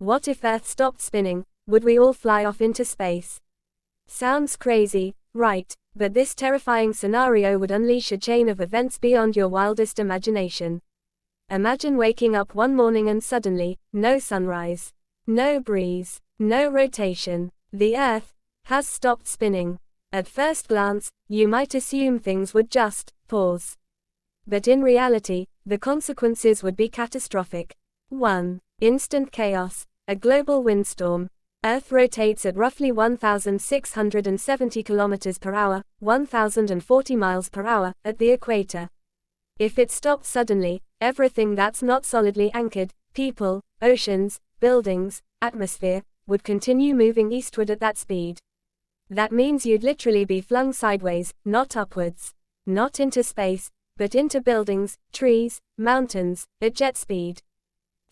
What if Earth stopped spinning? Would we all fly off into space? Sounds crazy, right? But this terrifying scenario would unleash a chain of events beyond your wildest imagination. Imagine waking up one morning and suddenly, no sunrise, no breeze, no rotation. The Earth has stopped spinning. At first glance, you might assume things would just pause. But in reality, the consequences would be catastrophic. 1. Instant chaos, a global windstorm. Earth rotates at roughly 1,670 kilometers per hour, 1,040 miles per hour, at the equator. If it stopped suddenly, everything that's not solidly anchored, people, oceans, buildings, atmosphere, would continue moving eastward at that speed. That means you'd literally be flung sideways, not upwards. Not into space, but into buildings, trees, mountains, at jet speed.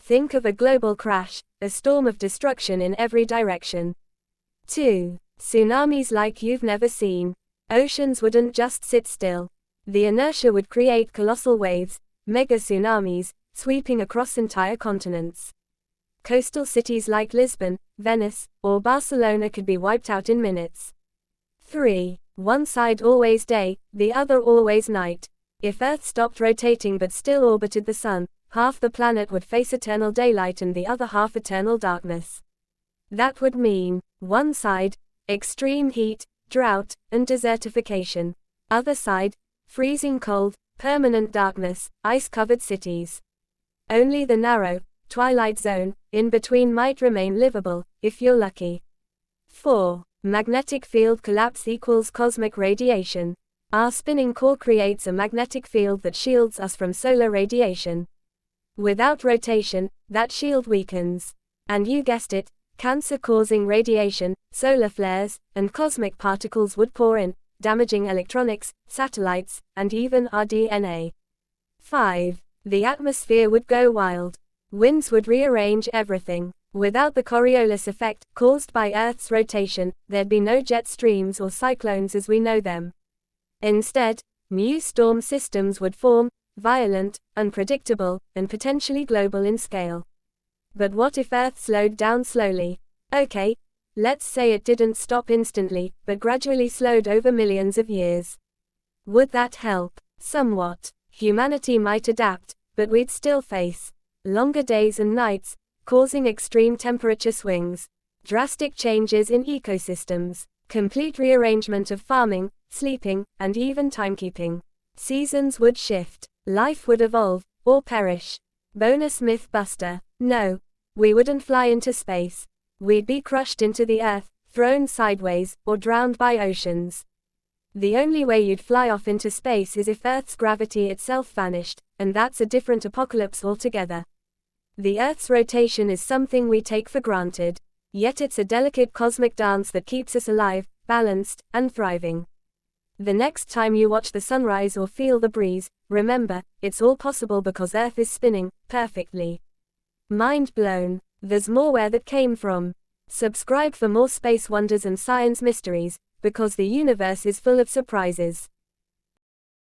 Think of a global crash, a storm of destruction in every direction. 2. Tsunamis like you've never seen. Oceans wouldn't just sit still. The inertia would create colossal waves, mega tsunamis, sweeping across entire continents. Coastal cities like Lisbon, Venice, or Barcelona could be wiped out in minutes. 3. One side always day, the other always night. If Earth stopped rotating but still orbited the Sun, half the planet would face eternal daylight and the other half eternal darkness. That would mean, one side, extreme heat, drought, and desertification. Other side, freezing cold, permanent darkness, ice-covered cities. Only the narrow, twilight zone, in between might remain livable, if you're lucky. 4. Magnetic field collapse equals cosmic radiation. Our spinning core creates a magnetic field that shields us from solar radiation. Without rotation, that shield weakens. And you guessed it, cancer-causing radiation, solar flares, and cosmic particles would pour in, damaging electronics, satellites, and even our DNA. 5. The atmosphere would go wild. Winds would rearrange everything. Without the Coriolis effect, caused by Earth's rotation, there'd be no jet streams or cyclones as we know them. Instead, new storm systems would form, violent, unpredictable, and potentially global in scale. But what if Earth slowed down slowly? Okay, let's say it didn't stop instantly, but gradually slowed over millions of years. Would that help? Somewhat. Humanity might adapt, but we'd still face longer days and nights, causing extreme temperature swings, drastic changes in ecosystems, complete rearrangement of farming, sleeping, and even timekeeping. Seasons would shift. Life would evolve, or perish. Bonus myth buster. No. We wouldn't fly into space. We'd be crushed into the Earth, thrown sideways, or drowned by oceans. The only way you'd fly off into space is if Earth's gravity itself vanished, and that's a different apocalypse altogether. The Earth's rotation is something we take for granted. Yet it's a delicate cosmic dance that keeps us alive, balanced, and thriving. The next time you watch the sunrise or feel the breeze, remember, it's all possible because Earth is spinning perfectly. Mind blown. There's more where that came from. Subscribe for more space wonders and science mysteries, because the universe is full of surprises.